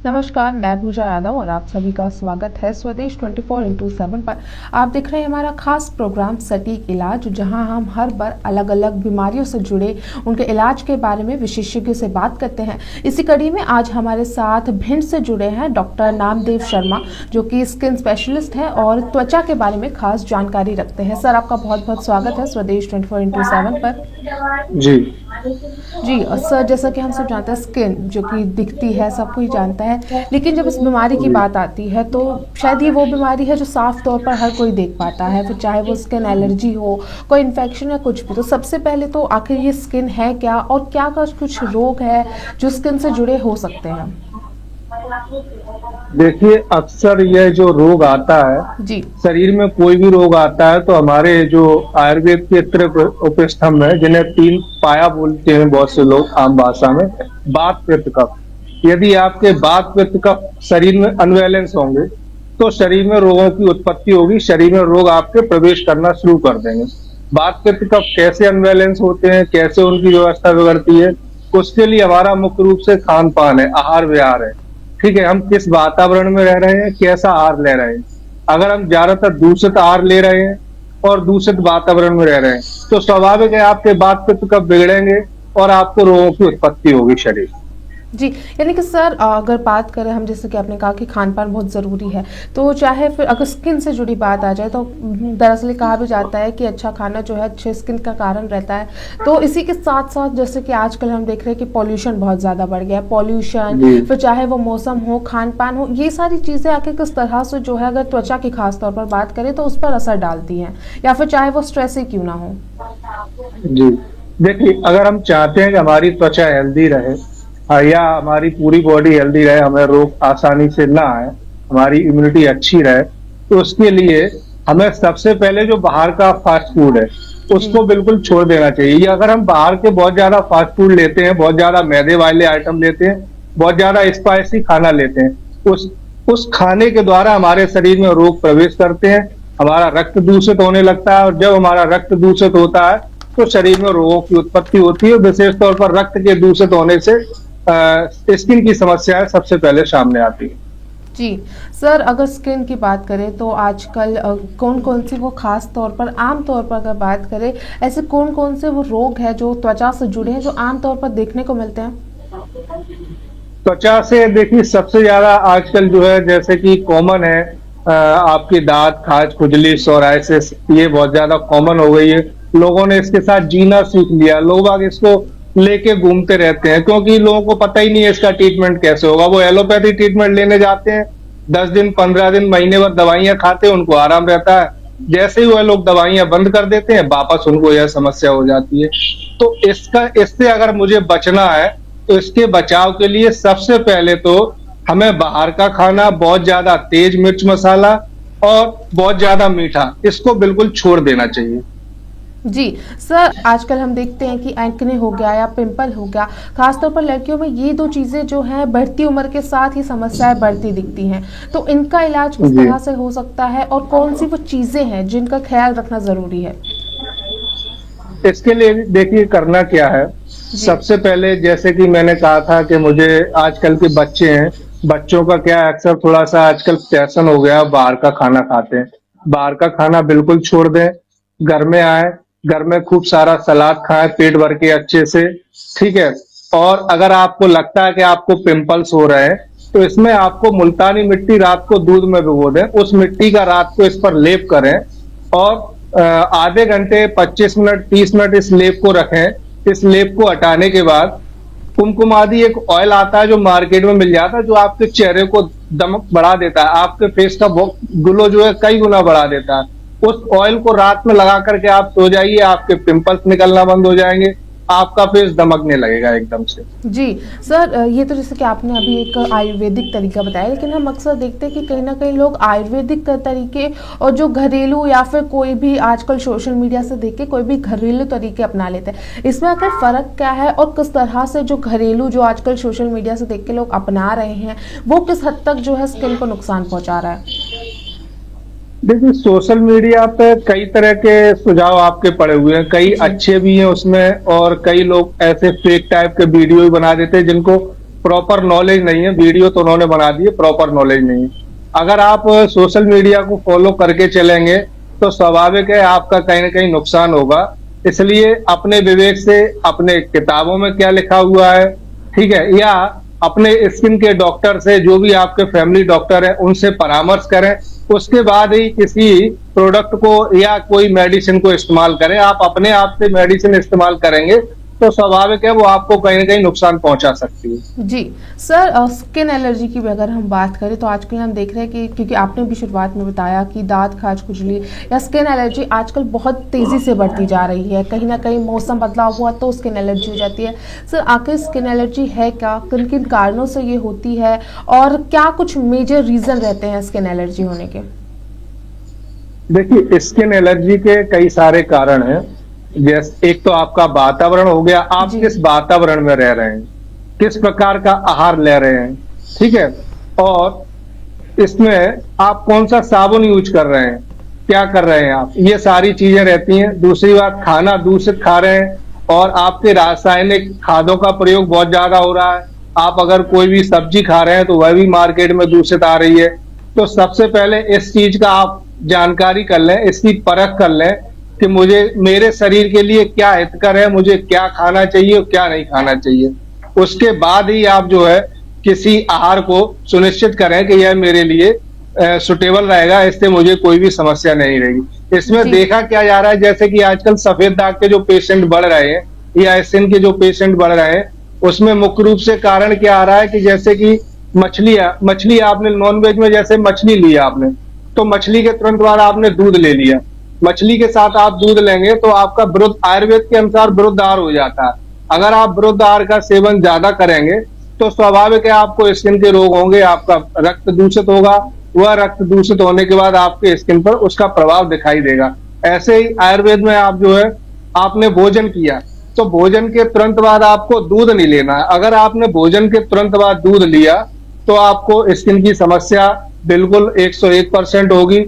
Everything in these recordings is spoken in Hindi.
नमस्कार, मैं पूजा यादव और आप सभी का स्वागत है स्वदेश 24x7 पर। आप देख रहे हैं हमारा खास प्रोग्राम सटीक इलाज, जहां हम हर बार अलग अलग बीमारियों से जुड़े उनके इलाज के बारे में विशेषज्ञों से बात करते हैं। इसी कड़ी में आज हमारे साथ भिंड से जुड़े हैं डॉक्टर नामदेव शर्मा, जो कि स्किन स्पेशलिस्ट हैं और त्वचा के बारे में खास जानकारी रखते हैं। सर, आपका बहुत बहुत स्वागत है स्वदेश 24x7 पर। जी सर, जैसा कि हम सब जानते हैं, स्किन जो कि दिखती है सबको ही जानता है, लेकिन जब इस बीमारी की बात आती है तो शायद ये वो बीमारी है जो साफ तौर पर हर कोई देख पाता है, फिर चाहे वो स्किन एलर्जी हो, कोई इन्फेक्शन या कुछ भी। तो सबसे पहले तो आखिर ये स्किन है क्या, और क्या कुछ रोग है जो स्किन से जुड़े हो सकते हैं? देखिए, अक्सर यह जो रोग आता है जी शरीर में, कोई भी रोग आता है तो हमारे जो आयुर्वेद के उपस्तंभ है, जिन्हें तीन पाया बोलते हैं बहुत से लोग आम भाषा में, वात पित्त कफ। यदि आपके वात पित्त कफ शरीर में अनबैलेंस होंगे तो शरीर में रोगों की उत्पत्ति होगी, शरीर में रोग आपके प्रवेश करना शुरू कर देंगे। वात पित्त कफ कैसे अनबैलेंस होते हैं, कैसे उनकी व्यवस्था बिगड़ती है, उसके लिए हमारा मुख्य रूप से खान पान है, आहार विहार है। ठीक है, हम किस वातावरण में रह रहे हैं, कैसा आहार ले रहे हैं। अगर हम ज्यादातर दूषित आहार ले रहे हैं और दूषित वातावरण में रह रहे हैं तो स्वाभाविक है आपके वात पित्त कफ बिगड़ेंगे और आपको रोगों की उत्पत्ति होगी शरीर। जी, यानी कि सर, अगर बात करें हम, जैसे कि आपने कहा कि खान पान बहुत ज़रूरी है, तो चाहे फिर अगर स्किन से जुड़ी बात आ जाए तो दरअसल ये कहा भी जाता है कि अच्छा खाना जो है अच्छे स्किन का कारण रहता है। तो इसी के साथ साथ जैसे कि आजकल हम देख रहे हैं कि पॉल्यूशन बहुत ज़्यादा बढ़ गया है, पॉल्यूशन, फिर चाहे वो मौसम हो, खान पान हो, ये सारी चीज़ें आखिर किस तरह से जो है, अगर त्वचा की खास तौर पर बात करें तो उस पर असर डालती हैं, या फिर चाहे वो स्ट्रेस ही क्यों ना हो? जी, देखिए, अगर हम चाहते हैं कि हमारी त्वचा हेल्दी रहे, या हमारी पूरी बॉडी हेल्दी रहे, हमें रोग आसानी से ना आए, हमारी इम्यूनिटी अच्छी रहे, तो उसके लिए हमें सबसे पहले जो बाहर का फास्ट फूड है उसको बिल्कुल छोड़ देना चाहिए। या अगर हम बाहर के बहुत ज्यादा फास्ट फूड लेते हैं, बहुत ज्यादा मैदे वाले आइटम लेते हैं, बहुत ज्यादा स्पाइसी खाना लेते हैं, उस खाने के द्वारा हमारे शरीर में रोग प्रवेश करते हैं, हमारा रक्त दूषित होने लगता है, और जब हमारा रक्त दूषित होता है तो शरीर में रोगों की उत्पत्ति होती है। विशेष तौर पर रक्त के दूषित होने से स्किन की समस्याएं सबसे पहले सामने आती है। जी सर, अगर स्किन की बात करें तो आजकल कौन कौन सी वो खास तौर पर, आम तौर पर अगर बात करें, ऐसे कौन कौन से वो रोग हैं जो त्वचा से जुड़े हैं, जो आम तौर पर देखने को मिलते हैं? त्वचा से देखिए, सबसे ज्यादा आजकल जो है, जैसे कि कॉमन है, आपके दांत, खाज, खुजली, सोराइसिस, ये बहुत ज्यादा कॉमन हो गई है। लोगों ने इसके साथ जीना सीख लिया, लोग आगे इसको लेके घूमते रहते हैं, क्योंकि लोगों को पता ही नहीं है इसका ट्रीटमेंट कैसे होगा। वो एलोपैथी ट्रीटमेंट लेने जाते हैं, 10 दिन, 15 दिन, महीने भर दवाइयां खाते हैं, उनको आराम रहता है। जैसे ही वह लोग दवाइयां बंद कर देते हैं, वापस उनको यह समस्या हो जाती है। तो इससे अगर मुझे बचना है तो इसके बचाव के लिए सबसे पहले तो हमें बाहर का खाना, बहुत ज्यादा तेज मिर्च मसाला और बहुत ज्यादा मीठा, इसको बिल्कुल छोड़ देना चाहिए। जी सर, आजकल हम देखते हैं कि एक्ने हो गया या पिंपल हो गया, खासतौर पर लड़कियों में ये दो चीज़ें जो हैं बढ़ती उम्र के साथ ही समस्याएं बढ़ती दिखती हैं। तो इनका इलाज किस तरह से हो सकता है, और कौन सी वो चीज़ें हैं जिनका ख्याल रखना ज़रूरी है? इसके लिए देखिए, करना क्या है। सबसे पहले, जैसे कि मैंने कहा था कि मुझे आजकल के बच्चे हैं, बच्चों का क्या है, अक्सर थोड़ा सा आजकल फैशन हो गया, बाहर का खाना खाते हैं। बाहर का खाना बिल्कुल छोड़ दें, घर में आए, घर में खूब सारा सलाद खाएं, पेट भर के अच्छे से। ठीक है, और अगर आपको लगता है कि आपको पिंपल्स हो रहे हैं तो इसमें आपको मुल्तानी मिट्टी रात को दूध में भिगो दें, उस मिट्टी का रात को इस पर लेप करें, और आधे घंटे, 25 मिनट, 30 मिनट इस लेप को रखें। इस लेप को हटाने के बाद कुमकुम आदि एक ऑयल आता है जो मार्केट में मिल जाता है, जो आपके चेहरे को दमक बढ़ा देता है, आपके फेस का ग्लो जो है कई गुना बढ़ा देता है। उस ऑयल को रात में लगा करके आप सो जाइए, आपके पिंपल्स निकलना बंद हो जाएंगे, आपका फेस दमकने लगेगा एकदम से। जी सर, ये तो जैसे कि आपने अभी एक आयुर्वेदिक तरीका बताया, लेकिन हम अक्सर देखते हैं कि कहीं ना कहीं लोग आयुर्वेदिक तरीके और जो घरेलू, या फिर कोई भी आजकल सोशल मीडिया से देख के कोई भी घरेलू तरीके अपना लेते हैं। इसमें आखिर फ़र्क क्या है, और किस तरह से जो घरेलू, जो आजकल सोशल मीडिया से देख के लोग अपना रहे हैं, वो किस हद तक जो है स्किन को नुकसान पहुंचा रहा है? देखिए, सोशल मीडिया पे कई तरह के सुझाव आपके पड़े हुए हैं, कई अच्छे भी हैं उसमें, और कई लोग ऐसे फेक टाइप के वीडियो भी बना देते हैं जिनको प्रॉपर नॉलेज नहीं है। वीडियो तो उन्होंने बना दी है, प्रॉपर नॉलेज नहीं है। अगर आप सोशल मीडिया को फॉलो करके चलेंगे तो स्वाभाविक है आपका कहीं ना कहीं नुकसान होगा। इसलिए अपने विवेक से, अपने किताबों में क्या लिखा हुआ है, ठीक है, या अपने स्किन के डॉक्टर से, जो भी आपके फैमिली डॉक्टर है उनसे परामर्श करें। उसके बाद ही किसी प्रोडक्ट को या कोई मेडिसिन को इस्तेमाल करें। आप अपने आप से मेडिसिन इस्तेमाल करेंगे तो स्वाभाविक है वो आपको कहीं ना कहीं नुकसान पहुंचा सकती है। जी सर, स्किन एलर्जी की भी अगर हम बात करें तो आजकल हम देख रहे हैं कि क्योंकि आपने भी शुरुआत में बताया कि दांत खाज खुजली या स्किन एलर्जी आजकल बहुत तेज़ी से बढ़ती जा रही है। कहीं ना कहीं मौसम बदलाव हुआ तो स्किन एलर्जी हो जाती है। सर आखिर स्किन एलर्जी है क्या, किन किन कारणों से ये होती है और क्या कुछ मेजर रीज़न रहते हैं स्किन एलर्जी होने के? देखिए, स्किन एलर्जी के कई सारे कारण हैं। जैसे एक तो आपका वातावरण हो गया, आप जी किस वातावरण में रह रहे हैं, किस प्रकार का आहार ले रहे हैं, ठीक है, और इसमें आप कौन सा साबुन यूज कर रहे हैं, क्या कर रहे हैं आप, ये सारी चीजें रहती हैं। दूसरी बात, खाना दूषित खा रहे हैं और आपके रासायनिक खादों का प्रयोग बहुत ज्यादा हो रहा है। आप अगर कोई भी सब्जी खा रहे हैं तो वह भी मार्केट में दूषित आ रही है। तो सबसे पहले इस चीज का आप जानकारी कर लें, इसकी परख कर लें कि मुझे, मेरे शरीर के लिए क्या हितकर है, मुझे क्या खाना चाहिए और क्या नहीं खाना चाहिए। उसके बाद ही आप जो है किसी आहार को सुनिश्चित करें कि यह मेरे लिए सुटेबल रहेगा, इससे मुझे कोई भी समस्या नहीं रहेगी। इसमें जी देखा क्या जा रहा है, जैसे कि आजकल सफेद दाग के जो पेशेंट बढ़ रहे हैं या स्किन के जो पेशेंट बढ़ रहे हैं, उसमें मुख्य रूप से कारण क्या आ रहा है कि जैसे कि मछली आपने नॉनवेज में जैसे मछली लिया आपने, तो मछली के तुरंत बाद आपने दूध ले लिया। मछली के साथ आप दूध लेंगे तो आपका विरुद्ध, आयुर्वेद के अनुसार विरुद्ध आहार हो जाता है। अगर आप विरुद्ध आहार का सेवन ज्यादा करेंगे तो स्वाभाविक है आपको स्किन के रोग होंगे, आपका रक्त दूषित होगा। वह रक्त दूषित होने के बाद आपके स्किन पर उसका प्रभाव दिखाई देगा। ऐसे ही आयुर्वेद में आप जो है, आपने भोजन किया तो भोजन के तुरंत बाद आपको दूध नहीं लेना है। अगर आपने भोजन के तुरंत बाद दूध लिया तो आपको स्किन की समस्या बिल्कुल 101% होगी।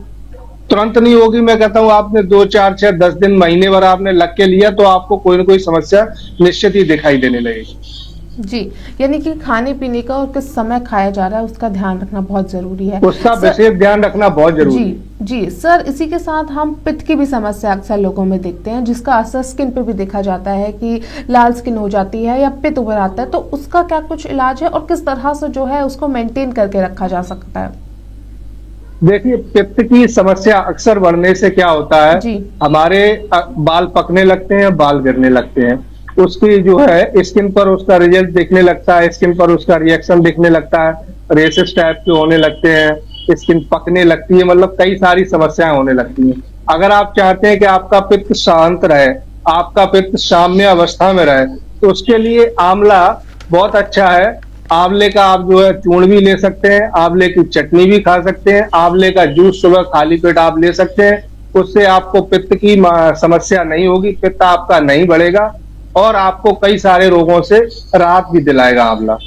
तुरंत नहीं होगी, मैं कहता हूं आपने 2 4 6 10 दिन, महीने भर आपने लग के लिया तो आपको कोई ना कोई समस्या निश्चित ही दिखाई देने लगेगी। जी, यानी कि खाने पीने का और किस समय खाया जा रहा है उसका ध्यान रखना बहुत जरूरी है। उसका सर, विशेष ध्यान रखना बहुत जरूरी है। जी जी सर, इसी के साथ हम पित्त की भी समस्या अक्सर लोगों में देखते हैं, जिसका असर स्किन पे भी देखा जाता है कि लाल स्किन हो जाती है या पित्त उभर आता है। तो उसका क्या कुछ इलाज है और किस तरह से जो है उसको मेंटेन करके रखा जा सकता है? देखिए, पित्त की समस्या अक्सर बढ़ने से क्या होता है, जी हमारे बाल पकने लगते हैं, बाल गिरने लगते हैं। उसकी जो है स्किन पर उसका रिजल्ट दिखने लगता है, स्किन पर उसका रिएक्शन दिखने लगता है, रेसेस टाइप के होने लगते हैं, स्किन पकने लगती है, मतलब कई सारी समस्याएं होने लगती हैं। अगर आप चाहते हैं कि आपका पित्त शांत रहे, आपका पित्त साम्य अवस्था में रहे, तो उसके लिए आंवला बहुत अच्छा है। आंवले का आप जो है चूर्ण भी ले सकते हैं, आंवले की चटनी भी खा सकते हैं, आंवले का जूस सुबह खाली पेट आप ले सकते हैं। उससे आपको पित्त की समस्या नहीं होगी, पित्त आपका नहीं बढ़ेगा और आपको कई सारे रोगों से राहत भी दिलाएगा आंवला।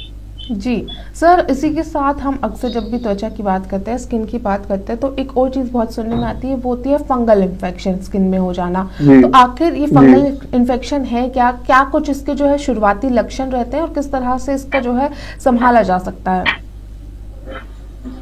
जी सर, इसी के साथ हम अक्सर जब भी त्वचा की बात करते हैं, स्किन की बात करते हैं, तो एक और चीज़ बहुत सुनने में आती है, वो होती है फंगल इन्फेक्शन, स्किन में हो जाना। तो आखिर ये फंगल इन्फेक्शन है क्या, क्या कुछ इसके जो है शुरुआती लक्षण रहते हैं और किस तरह से इसका जो है संभाला जा सकता है?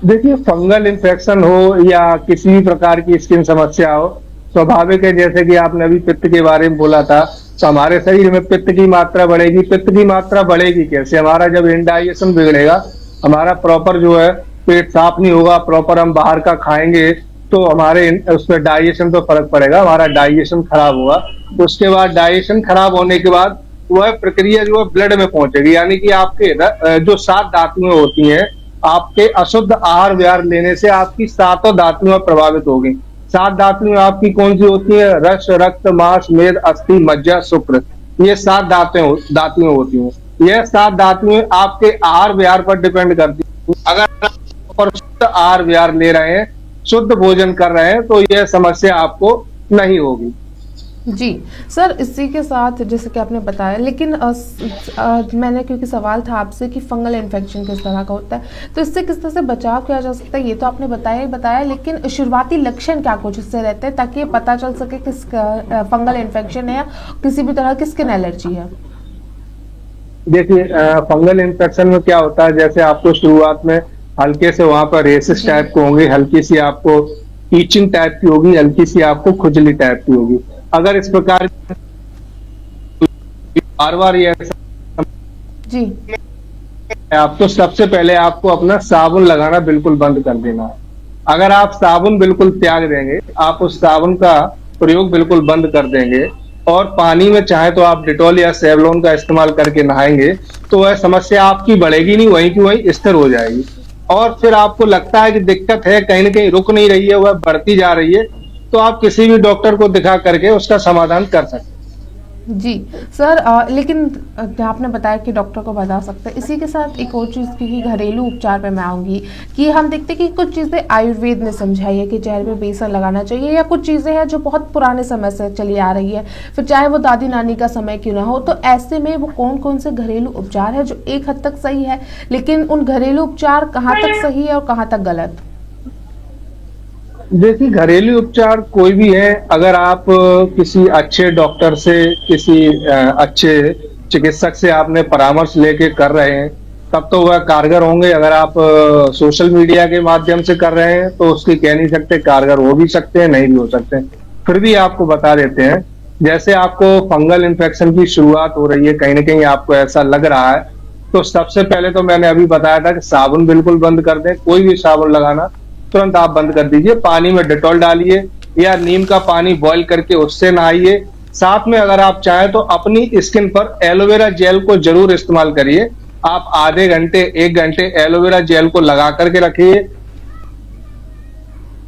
देखिए, फंगल इन्फेक्शन हो या किसी भी प्रकार की स्किन समस्या हो, स्वाभाविक है, जैसे कि आपने अभी पित्त के बारे में बोला था, तो हमारे शरीर में पित्त की मात्रा बढ़ेगी। पित्त की मात्रा बढ़ेगी कैसे? हमारा जब इंडाइजेशन बिगड़ेगा, हमारा प्रॉपर जो है पेट साफ नहीं होगा, प्रॉपर हम बाहर का खाएंगे तो हमारे उसमें डाइजेशन तो फर्क पड़ेगा, हमारा डाइजेशन खराब होगा। उसके बाद डाइजेशन खराब होने के बाद वह प्रक्रिया जो है ब्लड में पहुंचेगी, यानी कि आपके जो 7 धातुएं होती हैं, आपके अशुद्ध आहार विहार लेने से आपकी 7 धातुएं प्रभावित होगी। 7 धातुएं आपकी कौन सी होती है? रस, रक्त, मांस, मेद, अस्थि, मज्जा, शुक्र। ये 7 धातुएं होती हैं। यह 7 धातुएं आपके आहार विहार पर डिपेंड करती है। अगर आप शुद्ध आहार विहार ले रहे हैं, शुद्ध भोजन कर रहे हैं, तो यह समस्या आपको नहीं होगी। जी सर, इसी के साथ जैसे कि आपने बताया, लेकिन मैंने क्योंकि सवाल था आपसे कि फंगल इन्फेक्शन किस तरह का होता है, तो इससे किस तरह से बचाव किया जा सकता है, ये तो आपने बताया ही बताया, लेकिन शुरुआती लक्षण क्या कुछ इससे रहते हैं ताकि ये पता चल सके कि फंगल इन्फेक्शन है या किसी भी तरह की स्किन एलर्जी है? देखिए फंगल इन्फेक्शन में क्या होता है, जैसे आपको शुरुआत में हल्के से वहां पर रेसिस जी टाइप को होंगे, हल्की सी आपको ईचिंग टाइप की होगी, हल्की सी आपको खुजली टाइप की होगी। अगर इस प्रकार बार बार ये ऐसा जी है, आपको सबसे पहले आपको अपना साबुन लगाना बिल्कुल बंद कर देना है। अगर आप साबुन बिल्कुल त्याग देंगे, आप उस साबुन का प्रयोग बिल्कुल बंद कर देंगे और पानी में चाहे तो आप डिटॉल या सेवलॉन का इस्तेमाल करके नहाएंगे, तो वह समस्या आपकी बढ़ेगी नहीं, वहीं की वहीं स्थिर हो जाएगी। और फिर आपको लगता है कि दिक्कत है, कहीं ना कहीं रुक नहीं रही है, वह बढ़ती जा रही है, तो आप किसी भी डॉक्टर को दिखा करके उसका समाधान कर सकते हैं। जी सर, लेकिन आपने बताया कि डॉक्टर को बता सकते हैं। इसी के साथ एक और चीज़ की घरेलू उपचार पे मैं आऊँगी कि हम देखते हैं कि कुछ चीज़ें आयुर्वेद ने समझाई है कि चेहरे पे बेसन लगाना चाहिए, या कुछ चीज़ें हैं जो बहुत पुराने समय से चली आ रही है, फिर चाहे वो दादी नानी का समय क्यों ना हो। तो ऐसे में वो कौन कौन से घरेलू उपचार है जो एक हद तक सही है, लेकिन उन घरेलू उपचार कहाँ तक सही है और कहाँ तक गलत? देखिए घरेलू उपचार कोई भी है, अगर आप किसी अच्छे डॉक्टर से, किसी अच्छे चिकित्सक से आपने परामर्श लेके कर रहे हैं, तब तो वह कारगर होंगे। अगर आप सोशल मीडिया के माध्यम से कर रहे हैं तो उसकी कह नहीं सकते, कारगर हो भी सकते हैं, नहीं भी हो सकते हैं। फिर भी आपको बता देते हैं, जैसे आपको फंगल इन्फेक्शन की शुरुआत हो रही है, कहीं ना कहीं आपको ऐसा लग रहा है, तो सबसे पहले तो मैंने अभी बताया था कि साबुन बिल्कुल बंद कर दें। कोई भी साबुन लगाना तुरंत आप बंद कर दीजिए, पानी में डेटॉल डालिए या नीम का पानी बॉईल करके उससे नहाइए। साथ में अगर आप चाहें तो अपनी स्किन पर एलोवेरा जेल को जरूर इस्तेमाल करिए। आप आधे घंटे 1 घंटे एलोवेरा जेल को लगा करके रखिए,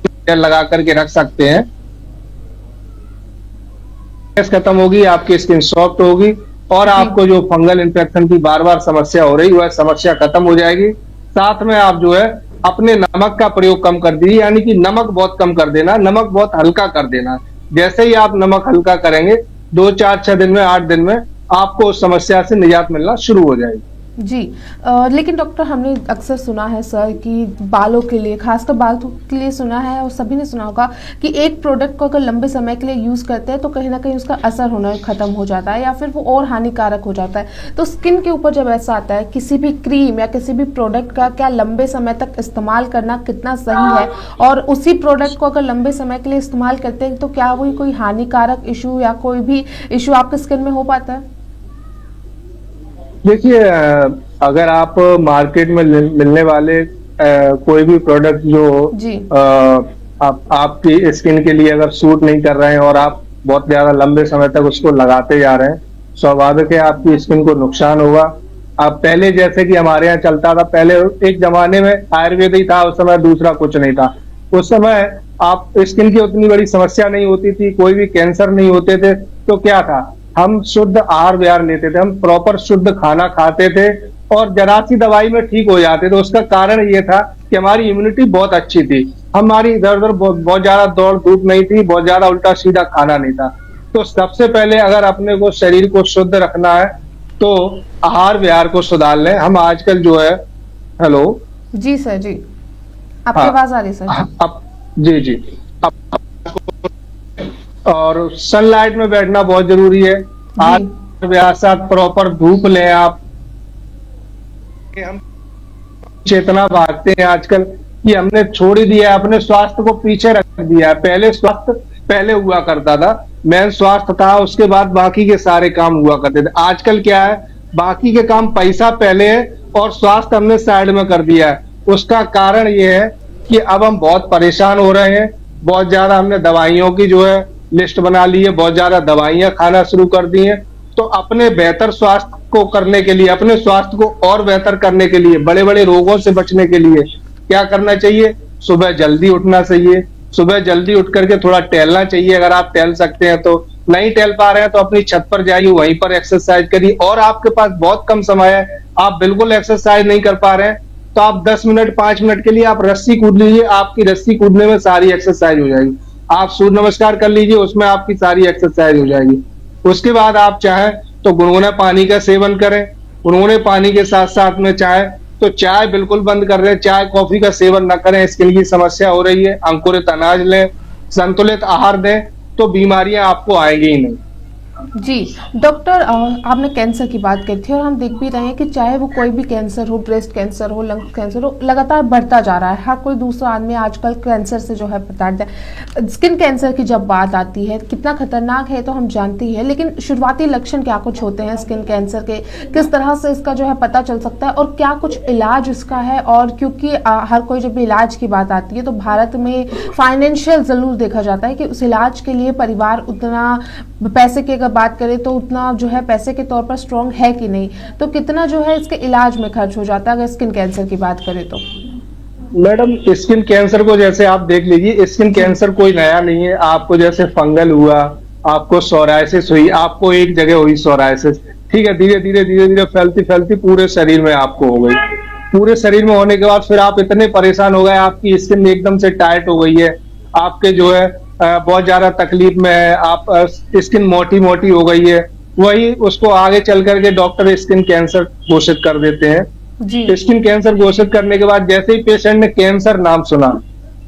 जेल लगा करके रख सकते हैं। खत्म होगी, आपकी स्किन सॉफ्ट होगी और जी आपको जो फंगल इन्फेक्शन की बार बार समस्या हो रही है, वह समस्या खत्म हो जाएगी। साथ में आप जो है अपने नमक का प्रयोग कम कर दीजिए, यानी कि नमक बहुत कम कर देना, नमक बहुत हल्का कर देना। जैसे ही आप नमक हल्का करेंगे, 2 4 6 दिन में, 8 दिन में आपको उस समस्या से निजात मिलना शुरू हो जाएगी। जी, लेकिन डॉक्टर हमने अक्सर सुना है सर कि बालों के लिए, खासकर बालों के लिए सुना है और सभी ने सुना होगा कि एक प्रोडक्ट को अगर लंबे समय के लिए यूज़ करते हैं तो कहीं ना कहीं उसका असर होना ख़त्म हो जाता है या फिर वो और हानिकारक हो जाता है। तो स्किन के ऊपर जब ऐसा आता है, किसी भी क्रीम या किसी भी प्रोडक्ट का क्या लंबे समय तक इस्तेमाल करना कितना सही है, और उसी प्रोडक्ट को अगर लंबे समय के लिए इस्तेमाल करते हैं तो क्या वही कोई हानिकारक इशू या कोई भी इशू आपके स्किन में हो पाता है? देखिए अगर आप मार्केट में मिलने वाले कोई भी प्रोडक्ट जो जी आपकी स्किन के लिए अगर सूट नहीं कर रहे हैं और आप बहुत ज्यादा लंबे समय तक उसको लगाते जा रहे हैं, स्वाभाविक है आपकी स्किन को नुकसान होगा। अब पहले जैसे कि हमारे यहाँ चलता था, पहले एक जमाने में आयुर्वेद ही था, उस समय दूसरा कुछ नहीं था। उस समय आप स्किन की उतनी बड़ी समस्या नहीं होती थी, कोई भी कैंसर नहीं होते थे। तो क्या था, हम शुद्ध आहार विहार लेते थे, हम प्रॉपर शुद्ध खाना खाते थे और जरा सी दवाई में ठीक हो जाते थे। उसका कारण ये था कि हमारी इम्यूनिटी बहुत अच्छी थी, हमारी इधर उधर बहुत ज्यादा दौड़ धूप नहीं थी, बहुत ज्यादा उल्टा सीधा खाना नहीं था। तो सबसे पहले अगर अपने को शरीर को शुद्ध रखना है तो आहार विहार को सुधार लें। हम आजकल जो है, हेलो, जी सर, जी आपकी हाँ, आवाज आ रही सर। अब जी जी, अब और सनलाइट में बैठना बहुत जरूरी है। जी आहार विहार साथ प्रॉपर धूप लें आप। हम चेतना भागते हैं आजकल कि हमने छोड़ ही दिया है, अपने स्वास्थ्य को पीछे रख दिया है। पहले स्वास्थ्य पहले हुआ करता था, मेन स्वास्थ्य था, उसके बाद बाकी के सारे काम हुआ करते थे। आजकल क्या है, बाकी के काम पैसा पहले है और स्वास्थ्य हमने साइड में कर दिया है। उसका कारण ये है कि अब हम बहुत परेशान हो रहे हैं, बहुत ज्यादा हमने दवाइयों की जो है लिस्ट बना ली है, बहुत ज्यादा दवाइयां खाना शुरू कर दी हैं। तो अपने बेहतर स्वास्थ्य को करने के लिए, अपने स्वास्थ्य को और बेहतर करने के लिए, बड़े बड़े रोगों से बचने के लिए क्या करना चाहिए, सुबह जल्दी उठना चाहिए। सुबह जल्दी उठ करके थोड़ा टहलना चाहिए, अगर आप टहल सकते हैं तो। नहीं टहल पा रहे हैं तो अपनी छत पर जाइए, वहीं पर एक्सरसाइज करिए। और आपके पास बहुत कम समय है, आप बिल्कुल एक्सरसाइज नहीं कर पा रहे हैं, तो आप 10 मिनट 5 मिनट के लिए आप रस्सी कूद लीजिए। आपकी रस्सी कूदने में सारी एक्सरसाइज हो जाएगी। आप सूर्य नमस्कार कर लीजिए, उसमें आपकी सारी एक्सरसाइज हो जाएगी। उसके बाद आप चाहें तो गुनगुना पानी का सेवन करें। गुनगुने पानी के साथ साथ में चाहे तो चाय बिल्कुल बंद कर दें, चाय कॉफी का सेवन न करें, स्किन की समस्या हो रही है। अंकुरित अनाज लें, संतुलित आहार दें, तो बीमारियां आपको आएंगी ही नहीं। जी, डॉक्टर आपने कैंसर की बात करी थी और हम देख भी रहे हैं कि चाहे वो कोई भी कैंसर हो, ब्रेस्ट कैंसर हो, लंग कैंसर हो, लगातार बढ़ता जा रहा है। हर कोई दूसरा आदमी आजकल कैंसर से जो है प्रताड़ित है। स्किन कैंसर की जब बात आती है, कितना खतरनाक है तो हम जानते ही हैं, लेकिन शुरुआती लक्षण क्या कुछ होते हैं स्किन कैंसर के? किस तरह से इसका जो है पता चल सकता है और क्या कुछ इलाज इसका है? और क्योंकि हर कोई जब भी इलाज की बात आती है तो भारत में फाइनेंशियल ज़रूर देखा जाता है कि उस इलाज के लिए परिवार उतना पैसे की अगर बात करें तो उतना जो है पैसे के तौर पर स्ट्रांग है कि नहीं, तो कितना जो है इसके इलाज में खर्च हो जाता है अगर स्किन कैंसर की बात करें तो? मैडम, स्किन कैंसर को जैसे आप देख लीजिए, स्किन कैंसर कोई नया नहीं है। आपको जैसे फंगल हुआ, आपको सोरायसिस हुई, आपको एक जगह हुई सोरायसिस, ठीक है, धीरे धीरे फैलती फैलती पूरे शरीर में आपको हो गई। पूरे शरीर में होने के बाद फिर आप इतने परेशान हो गए, आपकी स्किन एकदम से टाइट हो गई है, आपके जो है बहुत ज्यादा तकलीफ में है, आप स्किन मोटी मोटी हो गई है। वही उसको आगे चल करके डॉक्टर स्किन कैंसर घोषित कर देते हैं। जी। स्किन कैंसर घोषित करने के बाद जैसे ही पेशेंट ने कैंसर नाम सुना,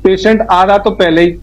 पेशेंट आधा तो पहले ही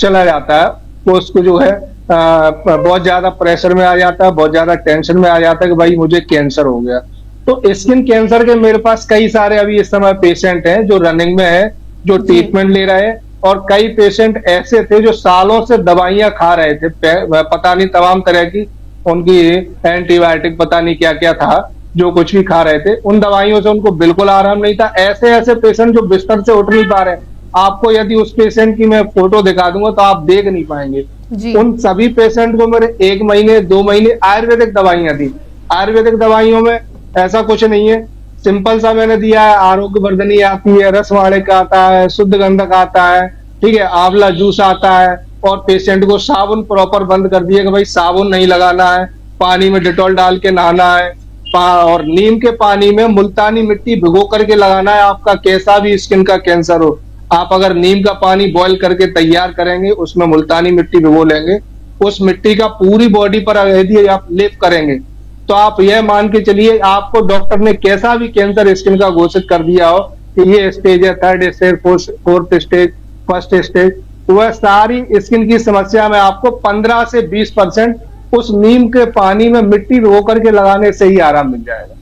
चला जाता है। तो उसको जो है बहुत ज्यादा प्रेशर में आ जाता है, बहुत ज्यादा टेंशन में आ जाता है कि भाई मुझे कैंसर हो गया। तो स्किन कैंसर के मेरे पास कई सारे अभी इस समय पेशेंट हैं जो रनिंग में है, जो जी। ट्रीटमेंट ले रहे हैं। और कई पेशेंट ऐसे थे जो सालों से दवाइयां खा रहे थे, पता नहीं तमाम तरह की उनकी एंटीबायोटिक पता नहीं क्या क्या था, जो कुछ भी खा रहे थे, उन दवाइयों से उनको बिल्कुल आराम नहीं था। ऐसे ऐसे पेशेंट जो बिस्तर से उठ नहीं पा रहे, आपको यदि उस पेशेंट की मैं फोटो दिखा दूंगा तो आप देख नहीं पाएंगे। जी। उन सभी पेशेंट को मेरे 1 महीने 2 महीने आयुर्वेदिक दवाइयां दी। आयुर्वेदिक दवाइयों में ऐसा कुछ नहीं है, सिंपल सा मैंने दिया है, आरोग्य वर्धनी आती है, रसवाणिक आता है, शुद्ध गंधक आता है, ठीक है, आंवला जूस आता है। और पेशेंट को साबुन प्रॉपर बंद कर दिया कि भाई साबुन नहीं लगाना है, पानी में डिटॉल डाल के नहाना है, और नीम के पानी में मुल्तानी मिट्टी भिगो करके लगाना है। आपका कैसा भी स्किन का कैंसर हो, आप अगर नीम का पानी बॉईल करके तैयार करेंगे, उसमें मुल्तानी मिट्टी भिगो लेंगे, उस मिट्टी का पूरी बॉडी पर यदि आप लेप करेंगे तो आप यह मान के चलिए, आपको डॉक्टर ने कैसा भी कैंसर स्किन का घोषित कर दिया हो कि ये स्टेज है, 3rd stage, 4th stage, 1st stage, वह सारी स्किन की समस्या में आपको 15 से 20% उस नीम के पानी में मिट्टी भिगो करके लगाने से ही आराम मिल जाएगा।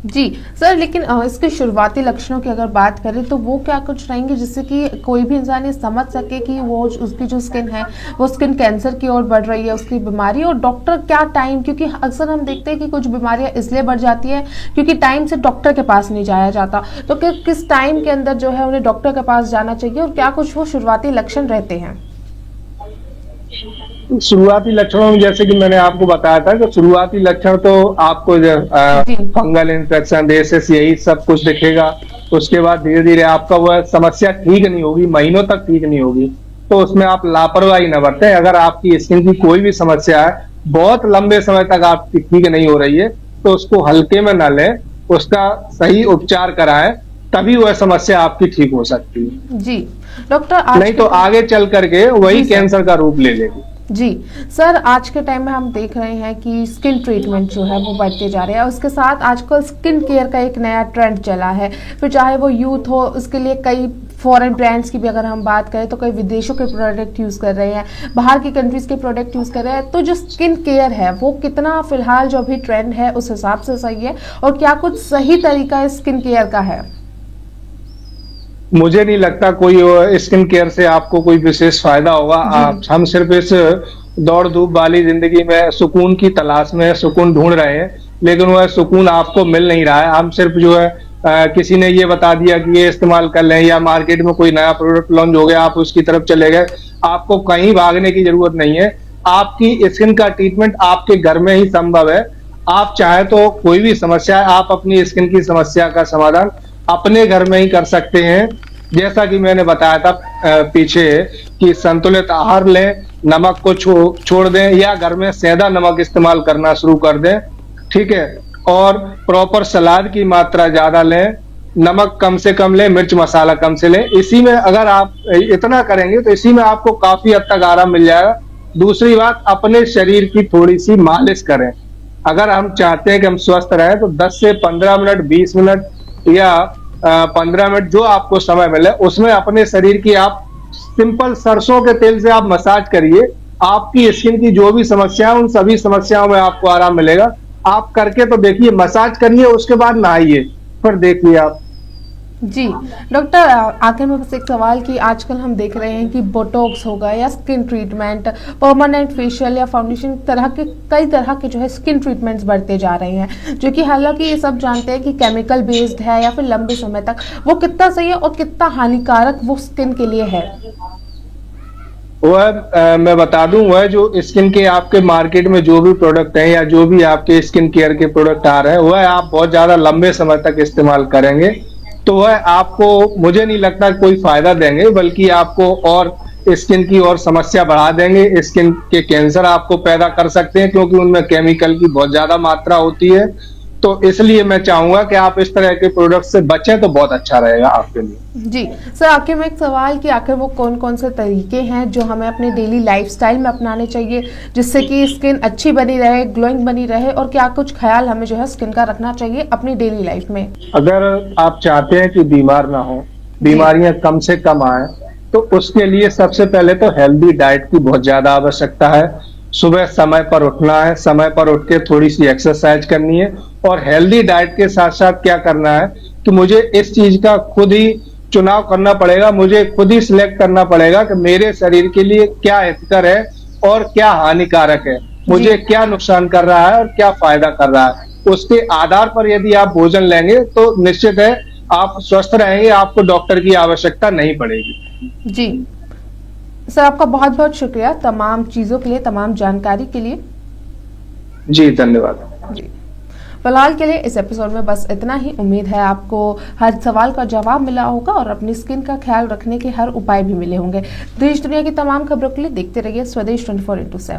जी सर, लेकिन इसके शुरुआती लक्षणों की अगर बात करें तो वो क्या कुछ रहेंगे जिससे कि कोई भी इंसान ये समझ सके कि वो उसकी जो स्किन है वो स्किन कैंसर की ओर बढ़ रही है, उसकी बीमारी? और डॉक्टर क्या टाइम, क्योंकि अक्सर हम देखते हैं कि कुछ बीमारियां इसलिए बढ़ जाती है क्योंकि टाइम से डॉक्टर के पास नहीं जाया जाता, तो किस टाइम के अंदर जो है उन्हें डॉक्टर के पास जाना चाहिए और क्या कुछ वो शुरुआती लक्षण रहते हैं? शुरुआती लक्षणों में जैसे कि मैंने आपको बताया था कि शुरुआती लक्षण तो आपको जी। फंगल इन्फेक्शन, रेशेस, यही सब कुछ दिखेगा। उसके बाद धीरे धीरे आपका वह समस्या ठीक नहीं होगी, महीनों तक ठीक नहीं होगी। तो उसमें आप लापरवाही न बरतें। अगर आपकी स्किन की कोई भी समस्या है, बहुत लंबे समय तक आपकी ठीक नहीं हो रही है, तो उसको हल्के में न लें, उसका सही उपचार कराएं, तभी वह समस्या आपकी ठीक हो सकती है। जी डॉक्टर, आज नहीं तो आगे चल करके वही जी सर। कैंसर का रूप ले लेगी। जी सर, आज के टाइम में हम देख रहे हैं कि स्किन ट्रीटमेंट जो है वो बढ़ते जा रहे हैं, उसके साथ आजकल स्किन केयर का एक नया ट्रेंड चला है। फिर चाहे वो यूथ हो, उसके लिए कई फॉरेन ब्रांड्स की भी अगर हम बात करें तो कई विदेशों के प्रोडक्ट यूज़ कर रहे हैं, बाहर की कंट्रीज़ के प्रोडक्ट यूज़ कर रहे हैं। तो जो स्किन केयर है वो कितना फिलहाल जो अभी ट्रेंड है उस हिसाब से सही है, और क्या कुछ सही तरीका स्किन केयर का है? मुझे नहीं लगता कोई स्किन केयर से आपको कोई विशेष फायदा होगा। हम सिर्फ इस दौड़ धूप वाली जिंदगी में सुकून की तलाश में सुकून ढूंढ रहे हैं, लेकिन वह सुकून आपको मिल नहीं रहा है। हम सिर्फ जो है किसी ने ये बता दिया कि ये इस्तेमाल कर लें, या मार्केट में कोई नया प्रोडक्ट लॉन्च हो गया, आप उसकी तरफ चले गए। आपको कहीं भागने की जरूरत नहीं है। आपकी स्किन का ट्रीटमेंट आपके घर में ही संभव है। आप चाहे तो कोई भी समस्या है, आप अपनी स्किन की समस्या का समाधान अपने घर में ही कर सकते हैं। जैसा कि मैंने बताया था पीछे कि संतुलित आहार लें, नमक को छोड़ दें, या घर में सेंधा नमक इस्तेमाल करना शुरू कर दें, ठीक है, और प्रॉपर सलाद की मात्रा ज्यादा लें, नमक कम से कम लें, मिर्च मसाला कम से लें। इसी में अगर आप इतना करेंगे तो इसी में आपको काफी हद तक आराम मिल जाएगा। दूसरी बात, अपने शरीर की थोड़ी सी मालिश करें। अगर हम चाहते हैं कि हम स्वस्थ रहें तो 10 से 15 मिनट, 20 मिनट या 15 मिनट जो आपको समय मिले, उसमें अपने शरीर की आप सिंपल सरसों के तेल से आप मसाज करिए। आपकी स्किन की जो भी समस्या है उन सभी समस्याओं में आपको आराम मिलेगा। आप करके तो देखिए, मसाज करिए उसके बाद नहाइए, फिर देखिए आप। जी, डॉक्टर आखिर में बस एक सवाल कि आजकल हम देख रहे हैं कि बोटॉक्स हो गया या स्किन ट्रीटमेंट, परमानेंट फेशियल या फाउंडेशन, तरह के कई तरह के जो है स्किन ट्रीटमेंट्स बढ़ते जा रहे हैं, जो कि हालांकि ये सब जानते हैं कि केमिकल बेस्ड है या फिर लंबे समय तक वो कितना सही है और कितना हानिकारक वो स्किन के लिए है। मैं बता दूं, वह जो स्किन के आपके मार्केट में जो भी प्रोडक्ट हैं या जो भी आपके स्किन केयर के प्रोडक्ट आ रहे हैं, वह आप बहुत ज्यादा लंबे समय तक इस्तेमाल करेंगे तो वह आपको, मुझे नहीं लगता कोई फायदा देंगे, बल्कि आपको और स्किन की और समस्या बढ़ा देंगे। स्किन के कैंसर आपको पैदा कर सकते हैं, क्योंकि उनमें केमिकल की बहुत ज्यादा मात्रा होती है। तो इसलिए मैं चाहूंगा कि आप इस तरह के प्रोडक्ट से बचें तो बहुत अच्छा रहेगा आपके लिए। जी सर, आखिर में एक सवाल कि आखिर वो कौन कौन से तरीके हैं जो हमें अपने डेली लाइफस्टाइल में अपनाने चाहिए जिससे कि स्किन अच्छी बनी रहे, ग्लोइंग बनी रहे, और क्या कुछ ख्याल हमें जो है स्किन का रखना चाहिए अपनी डेली लाइफ में? अगर आप चाहते हैं कि बीमार ना हो, जी। बीमारियां कम से कम आए, तो उसके लिए सबसे पहले तो हेल्दी डाइट की बहुत ज्यादा आवश्यकता है। सुबह समय पर उठना है, समय पर उठ के थोड़ी सी एक्सरसाइज करनी है, और हेल्दी डाइट के साथ साथ क्या करना है कि मुझे इस चीज का खुद ही चुनाव करना पड़ेगा, मुझे खुद ही सिलेक्ट करना पड़ेगा कि मेरे शरीर के लिए क्या हितकर है और क्या हानिकारक है, मुझे क्या नुकसान कर रहा है और क्या फायदा कर रहा है। उसके आधार पर यदि आप भोजन लेंगे तो निश्चित है आप स्वस्थ रहेंगे, आपको डॉक्टर की आवश्यकता नहीं पड़ेगी। जी सर, आपका बहुत बहुत शुक्रिया तमाम चीज़ों के लिए, तमाम जानकारी के लिए। जी धन्यवाद। जी, फिलहाल के लिए इस एपिसोड में बस इतना ही। उम्मीद है आपको हर सवाल का जवाब मिला होगा और अपनी स्किन का ख्याल रखने के हर उपाय भी मिले होंगे। देश दुनिया की तमाम खबरों के लिए देखते रहिए स्वदेश 24x7।